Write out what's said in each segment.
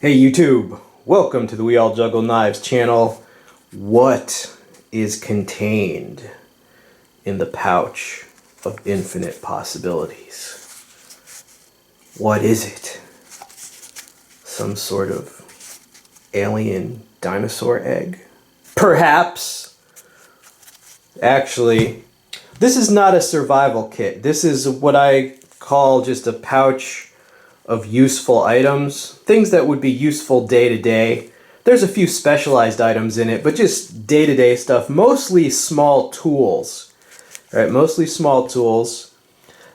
Hey YouTube, welcome to the We All Juggle Knives channel. What is contained in the pouch of infinite possibilities? What is it? Some sort of alien dinosaur egg? Perhaps. Actually, this is not a survival kit. This is what I call just a pouch of useful items, things that would be useful day to day. There's a few specialized items in it, but just day-to-day stuff, mostly small tools. All right, mostly small tools.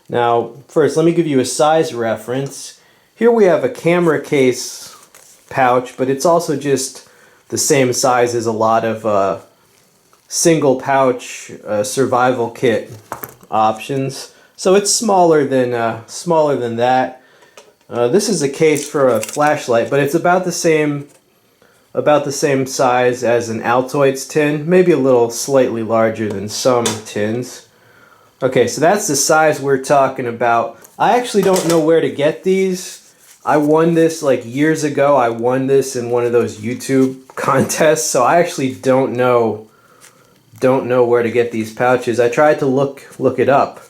Now, first, let me give you a size reference. Here we have a camera case pouch, but it's also just the same size as a lot of single pouch survival kit options. So it's smaller than that. This is a case for a flashlight, but it's about the same size as an Altoids tin, maybe a little slightly larger than some tins. Okay, so that's the size we're talking about. I actually don't know where to get these. I won this like years ago. I won this in one of those YouTube contests, so I actually don't know where to get these pouches. I tried to look it up,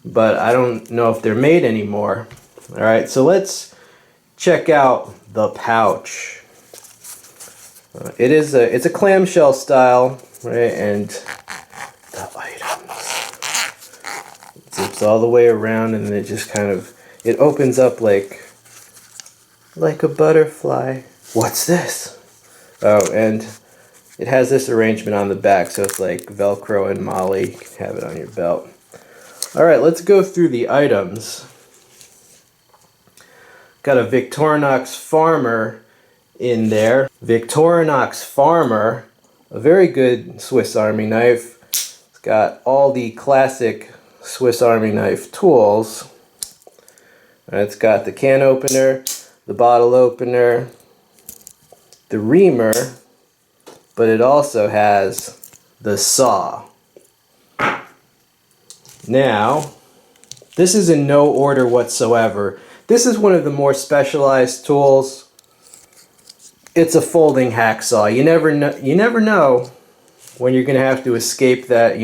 but I don't know if they're made anymore. All right, so let's check out the pouch. It's a clamshell style, right? And the items. It zips all the way around, and then it just it opens up like a butterfly. What's this? Oh, and it has this arrangement on the back, so it's like Velcro and Molly. You can have it on your belt. All right, let's go through the items. Got a Victorinox Farmer in there. Victorinox Farmer, a very good Swiss Army knife. It's got all the classic Swiss Army knife tools. It's got the can opener, the bottle opener, the reamer, but it also has the saw. Now, this is in no order whatsoever. This is one of the more specialized tools. It's a folding hacksaw. You never know when you're going to have to escape that,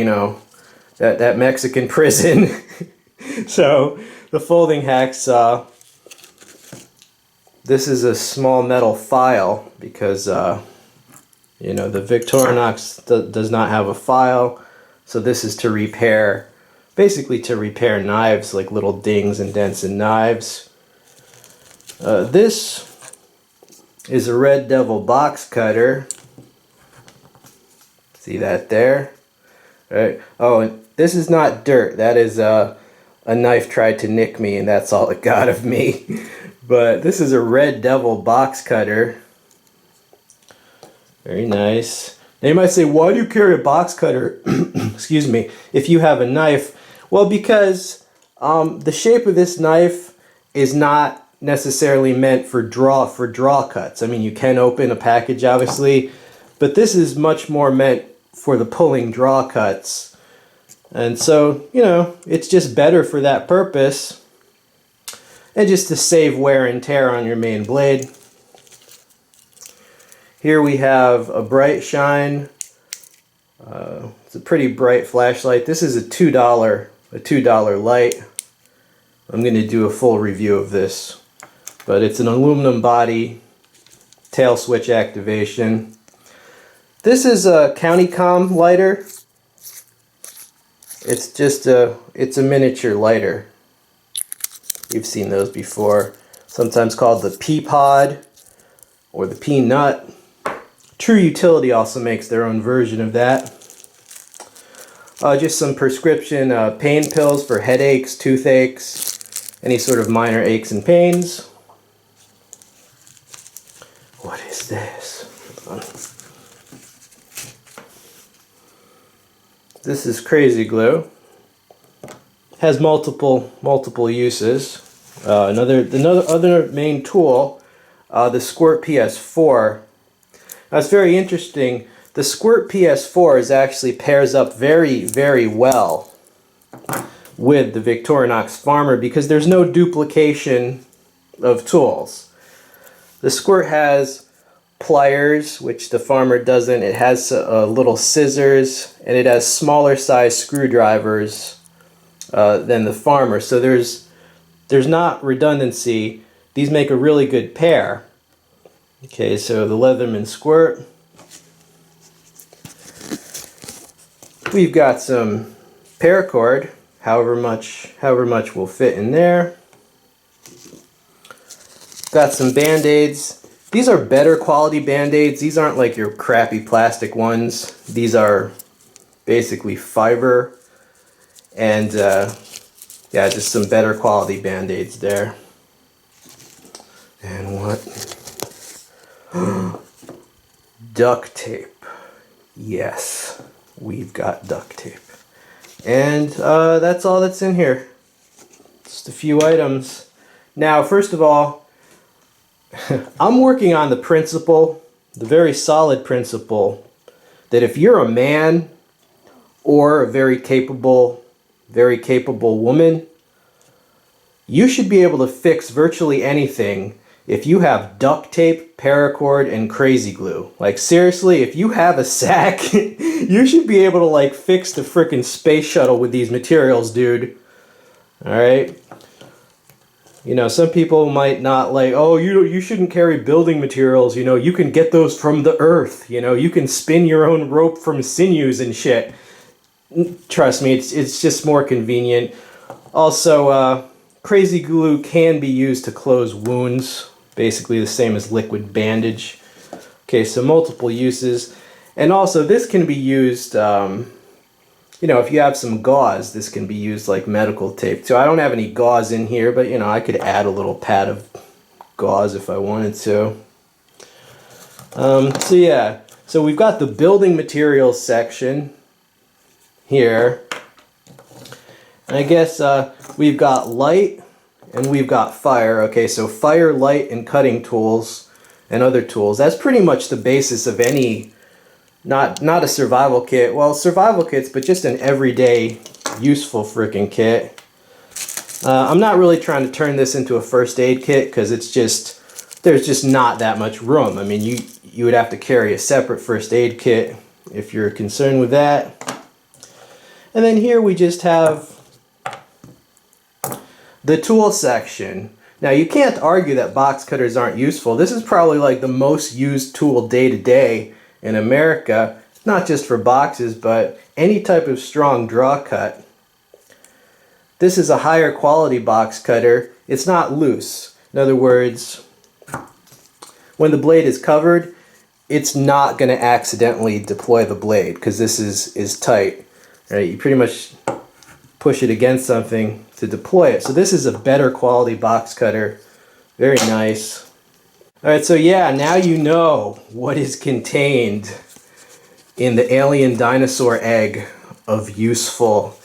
that Mexican prison. So, the folding hacksaw. This is a small metal file because the Victorinox does not have a file. So this is to repair, basically to repair knives, like little dings and dents in knives. This is a Red Devil box cutter. See that there? Right. Oh, and this is not dirt. That is a knife tried to nick me, and that's all it got of me. But this is a Red Devil box cutter. Very nice. Now you might say, why do you carry a box cutter, excuse me, if you have a knife? Well, because the shape of this knife is not necessarily meant for draw cuts. I mean, you can open a package, obviously, but this is much more meant for the pulling draw cuts. And so, it's just better for that purpose, and just to save wear and tear on your main blade. Here we have a Bright Shine. It's a pretty bright flashlight. This is a $2 light. I'm going to do a full review of this, but it's an aluminum body, tail switch activation. This is a CountyCom lighter. It's a miniature lighter. You've seen those before. Sometimes called the pea pod or the pea nut. True Utility also makes their own version of that. Just some prescription pain pills for headaches, toothaches, any sort of minor aches and pains. What is this? This is Krazy Glue. Has multiple uses. Another main tool, the Squirt PS4. That's very interesting. The Squirt PS4 actually pairs up very, very well with the Victorinox Farmer because there's no duplication of tools. The Squirt has pliers, which the Farmer doesn't. It has little scissors, and it has smaller size screwdrivers than the Farmer. So there's not redundancy. These make a really good pair. Okay, so the Leatherman Squirt. We've got some paracord, however much will fit in there. Got some Band-Aids. These are better quality Band-Aids. These aren't like your crappy plastic ones. These are basically fiber, and yeah, just some better quality Band-Aids there. And what? Duct tape. Yes, we've got duct tape. And that's all that's in here. Just a few items. Now, first of all, I'm working on the principle, the very solid principle, that if you're a man or a very capable woman, you should be able to fix virtually anything if you have duct tape, paracord, and Krazy Glue. Like, seriously, if you have a sack, you should be able to, like, fix the frickin' space shuttle with these materials, dude. Alright? You know, some people might not like, oh, you shouldn't carry building materials, you know, you can get those from the earth, you know, you can spin your own rope from sinews and shit. Trust me, it's just more convenient. Also, Krazy Glue can be used to close wounds, basically the same as liquid bandage. Okay, so multiple uses. And also, this can be used, you know, if you have some gauze, this can be used like medical tape. So I don't have any gauze in here, but, you know, I could add a little pad of gauze if I wanted to. So yeah, so we've got the building materials section here. And I guess we've got light and we've got fire. Okay, so fire, light, and cutting tools and other tools. That's pretty much the basis of any, not a survival kit. Well, survival kits, but just an everyday useful freaking kit. I'm not really trying to turn this into a first aid kit because it's just, there's just not that much room. I mean, you would have to carry a separate first aid kit if you're concerned with that. And then here we just have the tool section. Now, you can't argue that box cutters aren't useful. This is probably like the most used tool day to day in America, not just for boxes, but any type of strong draw cut. This is a higher quality box cutter. It's not loose. In other words, when the blade is covered, it's not going to accidentally deploy the blade because this is tight. Right? You pretty much push it against something to deploy it. So this is a better quality box cutter. Very nice. Alright, so yeah, now you know what is contained in the alien dinosaur egg of useful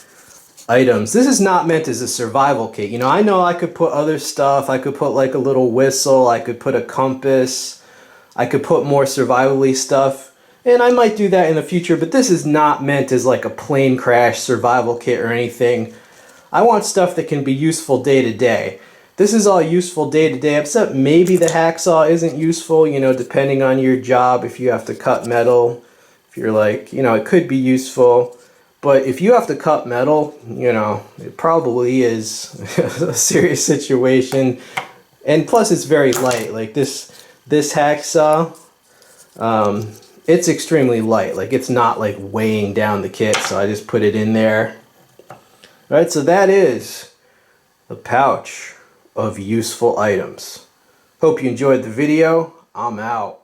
items. This is not meant as a survival kit. You know I could put other stuff. I could put like a little whistle. I could put a compass. I could put more survivally stuff. And I might do that in the future, but this is not meant as like a plane crash survival kit or anything. I want stuff that can be useful day to day. This is all useful day to day, except maybe the hacksaw isn't useful, you know, depending on your job. If you have to cut metal, if you're like, you know, it could be useful. But if you have to cut metal, you know, it probably is a serious situation. And plus it's very light. Like this hacksaw, it's extremely light. Like it's not like weighing down the kit, so I just put it in there. Alright, so that is the pouch of useful items. Hope you enjoyed the video. I'm out.